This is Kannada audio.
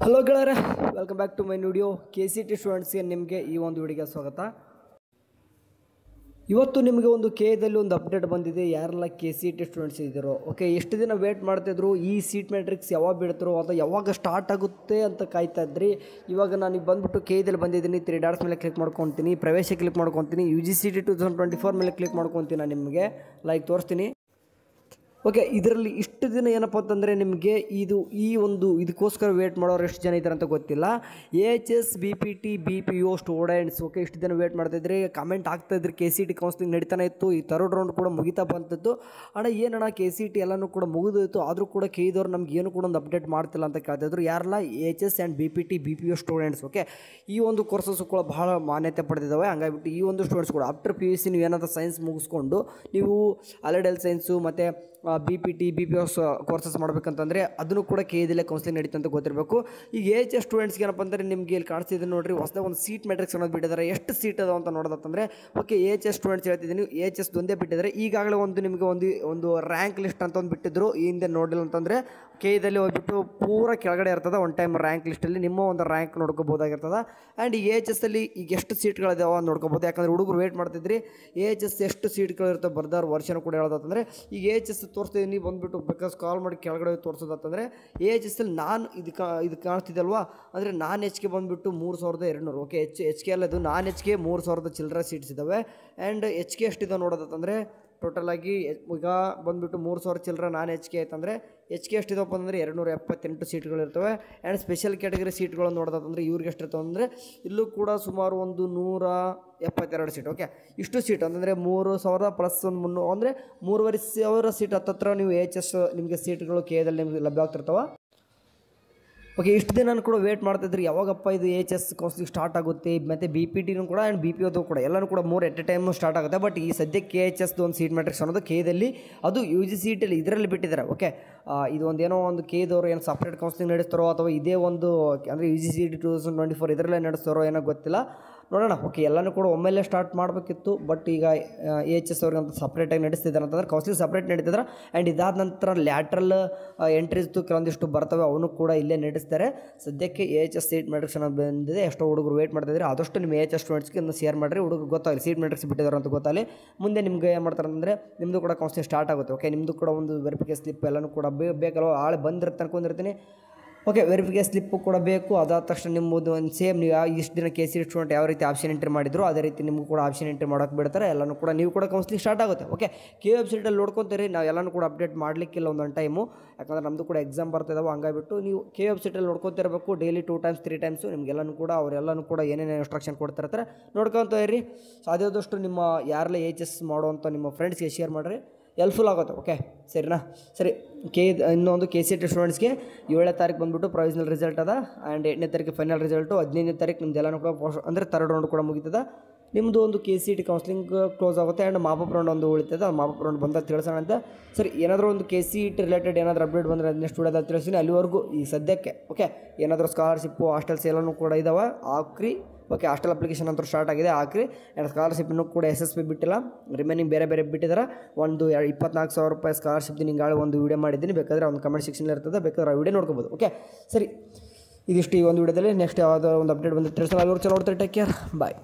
ಹಲೋ ಗೆಳೆಯರೆ, welcome back to my video. KCT ಸ್ಟೂಡೆಂಟ್ಸ್ಗೆ ನಿಮಗೆ ಈ ಒಂದು ವಿಡಿಯೋಗೆ ಸ್ವಾಗತ. ಇವತ್ತು ನಿಮಗೆ ಒಂದು ಕೆದಲ್ಲಿ ಒಂದು ಅಪ್ಡೇಟ್ ಬಂದಿದೆ. ಯಾರೆಲ್ಲ KCT ಸ್ಟೂಡೆಂಟ್ಸ್ ಇದ್ದೀರೋ, ಓಕೆ, ಎಷ್ಟು ದಿನ ವೇಟ್ ಮಾಡ್ತಿದ್ರು, ಈ ಸೀಟ್ ಮ್ಯಾಟ್ರಿಕ್ಸ್ ಯಾವಾಗ ಬಿಡ್ತಾರೋ ಅಥವಾ ಯಾವಾಗ ಸ್ಟಾರ್ಟ್ ಆಗುತ್ತೆ ಅಂತ ಕಾಯ್ತಾ ಇದ್ರಿ. ಇವಾಗ ನಾನು ಬಂದುಬಿಟ್ಟು ಕೆದಲ್ಲಿ ಬಂದಿದ್ದೀನಿ. 3 ಡಾಟ್ಸ್ ಮೇಲೆ ಕ್ಲಿಕ್ ಮಾಡ್ಕೊತೀನಿ, ಪ್ರವೇಶ ಕ್ಲಿಕ್ ಮಾಡ್ಕೊತೀನಿ, UGCT 2024 ಮೇಲೆ ಕ್ಲಿಕ್ ಮಾಡ್ಕೊತೀನಿ. ನಾನು ನಿಮಗೆ ತೋರಿಸ್ತೀನಿ. ಓಕೆ, ಇದರಲ್ಲಿ ಇಷ್ಟು ದಿನ ಏನಪ್ಪ ಅಂತಂದರೆ ನಿಮಗೆ ಇದಕ್ಕೋಸ್ಕರ ವೇಟ್ ಮಾಡೋರು ಎಷ್ಟು ಜನ ಇದ್ದಾರೆ ಅಂತ ಗೊತ್ತಿಲ್ಲ. AHS BPT BPO students, okay, ಇಷ್ಟು ದಿನ ವೇಟ್ ಮಾಡ್ತಾಯಿದ್ರಿ, ಕಮೆಂಟ್ ಆಗ್ತಾಯಿದ್ರಿ. KCT ಕೌನ್ಸಿಲಿಂಗ್ ನಡೀತಾನೆ ಇತ್ತು, ಈ ಥರ್ಡ್ ರೌಂಡ್ ಕೂಡ ಮುಗಿತಾ ಬಂತಿತ್ತು. ಅಣ್ಣ ಏನಣ್ಣ KCT ಎಲ್ಲನೂ ಕೂಡ ಮುಗಿದೋಯ್ತು, ಆದರೂ ಕೂಡ ಕೆದವ್ರು ನಮ್ಗೆ ಏನು ಕೂಡ ಒಂದು ಅಪ್ಡೇಟ್ ಮಾಡ್ತಿಲ್ಲ ಅಂತ ಕೇಳ್ತಿದ್ರು. ಯಾರೆಲ್ಲ AHS and BPT BPO students, okay, ಈ ಒಂದು ಕೋರ್ಸಸ್ ಕೂಡ ಬಹಳ ಮಾನ್ಯತೆ ಪಡೆದಿದ್ದಾವೆ. ಹಂಗಾಗಿಬಿಟ್ಟು ಈ ಒಂದು ಸ್ಟೂಡೆಂಟ್ಸ್ ಕೂಡ ಆಫ್ಟರ್ PUC ನೀವು ಏನಾದರೂ ಸೈನ್ಸ್ ಮುಗಿಸ್ಕೊಂಡು ನೀವು ಅಲೈಡ್ ಸೈನ್ಸು ಮತ್ತು BPT BPO ಕೋರ್ಸಸ್ ಮಾಡಬೇಕಂತಂದರೆ ಅದನ್ನು ಕೂಡ ಕೆದಲ್ಲೇ ಕೌನ್ಸಿಲಿಂಗ್ ನಡೀತಾ ಅಂತ ಗೊತ್ತಿರಬೇಕು. ಈಗ AHS ಸ್ಟೂಡೆಂಟ್ಸ್ಗೆ ಏನಪ್ಪ ಅಂದರೆ ನಿಮಗೆ ಇಲ್ಲಿ ಕಾಣಿಸ್ತಿದೆ ನೋಡಿರಿ, ಹೊಸದಾಗ ಒಂದು ಸೀಟ್ ಮ್ಯಾಟ್ರಿಕ್ಸ್ ಅನ್ನೋದು ಬಿಟ್ಟಿದ್ದಾರೆ. ಎಷ್ಟು ಸೀಟ್ ಅದಾವ ಅಂತ ನೋಡೋದಂತಂದರೆ, ಓಕೆ, AHS ಸ್ಟೂಡೆಂಟ್ಸ್ ಹೇಳ್ತಿದ್ದೀನಿ, AHS ಒಂದೇ ಬಿಟ್ಟಿದ್ದಾರೆ. ಈಗಾಗಲೇ ನಿಮಗೆ ಒಂದು ರ್ಯಾಂಕ್ ಲಿಸ್ಟ್ ಅಂತ ಒಂದು ಬಿಟ್ಟಿದ್ರು. ಈ ಹಿಂದೆ ನೋಡಿಲ್ಲ ಅಂತಂದರೆ ಕೆದಲ್ಲಿ ಹೋಗ್ಬಿಟ್ಟು ಪೂರ ಕೆಳಗಡೆ ಇರ್ತದೆ. ಒನ್ ಟೈಮ್ ರ್ಯಾಂಕ್ ಲಿಸ್ಟಲ್ಲಿ ನಿಮ್ಮ ಒಂದು ರ್ಯಾಂಕ್ ನೋಡ್ಕೋಬೋದಾಗಿರ್ತದೆ. ಆ್ಯಂಡ್ ಈ AHS ಅಲ್ಲಿ ಈಗ ಎಷ್ಟು ಸೀಟ್ಗಳಿದಾವೆ ನೋಡ್ಕೋಬೋದು. ಯಾಕಂದರೆ ಹುಡುಗರು ವೇಟ್ ಮಾಡ್ತಿದ್ರಿ, AHS ಎಷ್ಟು ಸೀಟ್ಗಳಿರ್ತವೆ ಬರ್ದಾರ ವರ್ಷನೂ ಕೂಡ ಹೇಳೋದಂತಂದರೆ, ಈಗ AHS ತೋರಿಸ್ತೀನಿ ಬಂದುಬಿಟ್ಟು ಬೇಕಾದ್ರೆ ಕಾಲ್ ಮಾಡಿ ಕೆಳಗಡೆ ತೋರಿಸೋದಂತಂದರೆ AHS ಅಲ್ಲಿ ನಾನು ಇದು ಕಾಣಿಸ್ತಿದ್ದಲ್ವಾ, ಅಂದರೆ ನಾನ್ HK ಬಂದುಬಿಟ್ಟು 3200, ಓಕೆ, HK ಅಲ್ಲದು ನಾನ್ HK 3000 ಚಿಲ್ಲರೆ ಸೀಟ್ಸ್ ಇದ್ದಾವೆ. ಆ್ಯಂಡ್ HK ಎಷ್ಟಿದೆ ನೋಡೋದಂತಂದರೆ ಟೋಟಲಾಗಿ ಈಗ ಬಂದುಬಿಟ್ಟು 3000 ಚಿಲ್ಲರೆ ನಾನ್ HK ಆಯ್ತಂದರೆ HK ಎಷ್ಟಿದಪ್ಪ ಅಂದರೆ 278 ಸೀಟ್ಗಳಿರ್ತವೆ. ಆ್ಯಂಡ್ ಸ್ಪೆಷಲ್ ಕ್ಯಾಟಗರಿ ಸೀಟ್ಗಳು ನೋಡೋದಂತಂದರೆ ಇವ್ರಿಗೆ ಎಷ್ಟಿರ್ತವೆ ಅಂದರೆ ಇಲ್ಲೂ ಕೂಡ ಸುಮಾರು ಒಂದು 172 ಸೀಟ್. ಓಕೆ, ಇಷ್ಟು ಸೀಟ್ ಅಂತಂದರೆ 3000 ಪ್ಲಸ್ ಒಂದು 300 ಅಂದರೆ 3500 ಸೀಟ್ ಹತ್ತತ್ರ ನೀವು AHS ನಿಮಗೆ ಸೀಟ್ಗಳು ಕೆದಲ್ಲಿ ನಿಮಗೆ ಲಭ್ಯ ಆಗ್ತಿರ್ತಾವೆ. ಓಕೆ, ಇಷ್ಟು ದಿನ ನಾನು ಕೂಡ ವೇಟ್ ಮಾಡ್ತಾಯಿದ್ರಿ, ಯಾವಾಗಪ್ಪ ಇದು AHS ಕೌನ್ಸಿಲಿಂಗ್ ಸ್ಟಾರ್ಟ್ ಆಗುತ್ತೆ, ಮತ್ತು BPTನೂ ಕೂಡ ಆ್ಯಂಡ್ BPO ಕೂಡ ಎಲ್ಲನೂ ಕೂಡ 3 ಎಟ್ ಎ ಟೈಮು ಸ್ಟಾರ್ಟ್ ಆಗುತ್ತೆ. ಬಟ್ ಈ ಸದ್ಯಕ್ಕೆ AHS ಒಂದು ಸೀಟ್ ಮ್ಯಾಟ್ರಿಕ್ಸ್ ಅನ್ನೋದು ಕೆದಲ್ಲಿ ಅದು UGCT ಇದರಲ್ಲಿ ಬಿಟ್ಟಿದ್ದಾರೆ. ಓಕೆ, ಇದು ಏನೋ ಒಂದು ಕೆದವರು ಏನು ಸಪ್ರೇಟ್ ಕೌನ್ಸಿಲಿಂಗ್ ನಡೆಸ್ತಾರೋ ಅಥವಾ ಇದೇ ಒಂದು ಅಂದರೆ UGCT 2024 ಇದರಲ್ಲೇ ನಡೆಸ್ತಾರೋ ಏನೋ ಗೊತ್ತಿಲ್ಲ, ನೋಡೋಣ. ಓಕೆ, ಎಲ್ಲನೂ ಕೂಡ ಒಮ್ಮೆಲ್ಲೇ ಸ್ಟಾರ್ಟ್ ಮಾಡಬೇಕಿತ್ತು. ಬಟ್ ಈಗ AHS ಅವ್ರಿಗೆ ಅಂತ ಸಪ್ರೇಟಾಗಿ ನಡೆಸ್ತಿದ್ದಾರೆ ಅಂತಂದರೆ ಕೌನ್ಸಿಲಿಂಗ್ ಸಪ್ರೇಟ್ ನಡೀತಿದ್ದಾರೆ. ಆ್ಯಂಡ್ ಇದಾದ ನಂತರ ಲ್ಯಾಟ್ರಲ್ ಎಂಟ್ರೀಸ್ದು ಕೆಲವೊಂದಿಷ್ಟು ಬರ್ತವೆ, ಅವನು ಕೂಡ ಇಲ್ಲೇ ನಡೆಸ್ತಾರೆ. ಸದ್ಯಕ್ಕೆ AHS ಸೀಟ್ ಮ್ಯಾಟ್ರಿಕ್ಸ್ ಅನ್ನೋದು ಬಂದಿದೆ. ಎಷ್ಟೋ ಹುಡುಗರು ವೇಟ್ ಮಾಡ್ತಿದ್ದಾರೆ. ಆದಷ್ಟು ನಿಮ್ಮ AHS ಸ್ಟೂಡೆಂಟ್ಸ್ಗೆ ಇನ್ನು ಶೇರ್ ಮಾಡಿರಿ, ಹುಡುಗರು ಗೊತ್ತಾಗಲಿ ಸೀಟ್ ಮ್ಯಾಟ್ರಿಕ್ಸ್ ಬಿಟ್ಟಿದ್ದಾರೆ ಅಂತ ಗೊತ್ತಾಗಲಿ. ಮುಂದೆ ನಿಮ್ಗೆ ಏನು ಮಾಡ್ತಾರೆ ಅಂದರೆ ನಿಮ್ಮದು ಕೂಡ ಕೌನ್ಸಿಲಿಂಗ್ ಸ್ಟಾರ್ಟ್ ಆಗುತ್ತೆ. ಓಕೆ, ನಿಮ್ಮದು ಕೂಡ ಒಂದು ವೆರಿಫಿಕೇಷನ್ ಸ್ಲಿಪ್ ಎಲ್ಲನೂ ಕೂಡ ಬೇಕಲ್ವ, ಆಳೆ ಬಂದಿರುತ್ತೆ ಅನ್ಕೊಂಡಿರ್ತೀನಿ. ಓಕೆ, ವೆರಿಫಿಕೇಷನ್ ಸ್ಲಿಪ್ಪು ಕೂಡ ಬೇಕು. ಅದಾದ ತಕ್ಷಣ ನಿಮ್ಮದು ಒಂದು ಸೇಮ್ ನೀವು ಇಷ್ಟು ದಿನ KCT ಸ್ಟೂಡೆಂಟ್ ಯಾವ ರೀತಿ ಆಪ್ಷನ್ ಎಂಟ್ರಿ ಮಾಡಿದ್ರು ಅದೇ ರೀತಿ ನಿಮಗೂ ಕೂಡ ಆಪ್ಷನ್ ಎಂಟ್ರಿ ಮಾಡೋಕ್ಕೆ ಬಿಡ್ತಾರೆ. ಎಲ್ಲನೂ ಕೂಡ ನೀವು ಕೂಡ ಕೌನ್ಸಿಲಿಂಗ್ ಸ್ಟಾರ್ಟ್ ಆಗುತ್ತೆ. ಓಕೆ, ವೆಬ್ಸೈಟಲ್ಲಿ ನೋಡ್ಕೊತೀರಿ, ನಾವು ಎಲ್ಲನೂ ಕೂಡ ಅಪ್ಡೇಟ್ ಮಾಡಲಿಕ್ಕಿಲ್ಲ ಒಂದೊಂದು ಟೈಮು, ಯಾಕಂದರೆ ನಮ್ಮದು ಕೂಡ ಎಕ್ಸಾಮ್ ಬರ್ತಿದ್ದಾವೆ. ಹಂಗಾಗಿಬಿಟ್ಟು ನೀವು ವೆಬ್ಸೈಟಲ್ಲಿ ನೋಡ್ಕೊತಿರಬೇಕು. ಡೈಲಿ 2 ಟೈಮ್ಸ್ 3 ಟೈಮ್ಸು ನಿಮಗೆಲ್ಲನೂ ಕೂಡ ಅವರೆಲ್ಲನೂ ಕೂಡ ಏನೇನು ಇನ್ಸ್ಟ್ರಕ್ಷನ್ ಕೊಡ್ತಿರ್ತಾರೆ ನೋಡ್ಕೊತ ಇರಿ. ಸಾಧ್ಯವಾದಷ್ಟು ನಿಮ್ಮ ಯಾರೆಲ್ಲ AHS ಮಾಡುವಂಥ ನಿಮ್ಮ ಫ್ರೆಂಡ್ಸ್ಗೆ ಶೇರ್ ಮಾಡಿರಿ, ಹೆಲ್ಪ್ಫುಲ್ ಆಗುತ್ತೆ. ಓಕೆ, ಸರಿನಾ? ಸರಿ, ಇನ್ನೊಂದು KCT ಸ್ಟೂಡೆಂಟ್ಸ್ಗೆ 7ನೇ ತಾರೀಕು ಬಂದುಬಿಟ್ಟು ಪ್ರೊವಿಷನಲ್ ರಿಸಲ್ಟ್ ಅದ. ಆ್ಯಂಡ್ 8ನೇ ತಾರೀಕು ಫೈನಲ್ ರಿಸಲ್ಟು. 15ನೇ ತಾರೀಕು ನಿಮ್ದು ಎಲ್ಲನೂ ಕೂಡ ಅಂದರೆ ಥರ್ಡ್ ರೌಂಡ್ ಕೂಡ ಮುಗಿತದೆ. ನಿಮ್ಮದು ಒಂದು KCT ಕೌನ್ಸಿಲಿಂಗ್ ಕ್ಲೋಸ್ ಆಗುತ್ತೆ. ಆ್ಯಂಡ್ ಮಾಪಪ್ ರೌಂಡ್ ಒಂದು ಉಳಿತದೆ. ಆ ಮಾಪಪ್ ರೌಂಡ್ ಬಂದಾಗ ತಿಳಿಸೋಣ ಅಂತ. ಸರಿ, ಏನಾದರೂ ಒಂದು KCT ರಿಲೇಟೆಡ್ ಏನಾದರೂ ಅಪ್ಡೇಟ್ ಬಂದರೆ ಅದನ್ನೇ ಸ್ಟೂಡೆಂಟ್ ತಿಳಿಸ್ತೀನಿ. ಅಲ್ಲಿವರೆಗೂ ಈ ಸದ್ಯಕ್ಕೆ ಓಕೆ, ಏನಾದರೂ ಸ್ಕಾಲರ್ಶಿಪ್ಪು ಹಾಸ್ಟೆಲ್ಸ್ ಎಲ್ಲನೂ ಕೂಡ ಇದ್ದಾವೆ, ಹಾಕ್ರಿ. ಓಕೆ, ಹಾಸ್ಟೆಲ್ ಅಪ್ಲಿಕೇಶನ್ ಅಂತೂ ಸ್ಟಾರ್ಟ್ ಆಗಿದೆ, ಹಾಕ್ರಿ. ಆ್ಯಂಡ್ ಸ್ಕಾಲರ್ಶಿಪ್ಪನ್ನು ಕೂಡ SSB ಬಿಟ್ಟಿಲ್ಲ, ರಿಮೈನಿಂಗ್ ಬೇರೆ ಬಿಟ್ಟಿದ್ದಾರೆ. ಒಂದು 24,000 ರೂಪಾಯಿ ಸ್ಕಾಲರ್ಶಿಪ್ ನಿಂಗಾಳೆ ಒಂದು ವೀಡಿಯೋ ಮಾಡಿದ್ದೀನಿ, ಬೇಕಾದರೆ ಒಂದು ಕಮೆಂಟ್ ಸೆಕ್ಷನ್ ಇರ್ತದೆ, ಬೇಕಾದ್ರೆ ಆ ವೀಡಿಯೋ ನೋಡ್ಕೋಬೋದು. ಓಕೆ, ಸರಿ, ಇದಿಷ್ಟು ಈ ಒಂದು ವೀಡಿಯೋದಲ್ಲಿ. ನೆಕ್ಸ್ಟ್ ಯಾವುದೋ ಒಂದು ಅಪ್ಡೇಟ್ ಬಂದು ತಿಳಿಸೋಣ. ಚಲೋ ನೋಡ್ತಾರೆ. ಟೇಕ್ ಕೇರ್, ಬಾಯ್.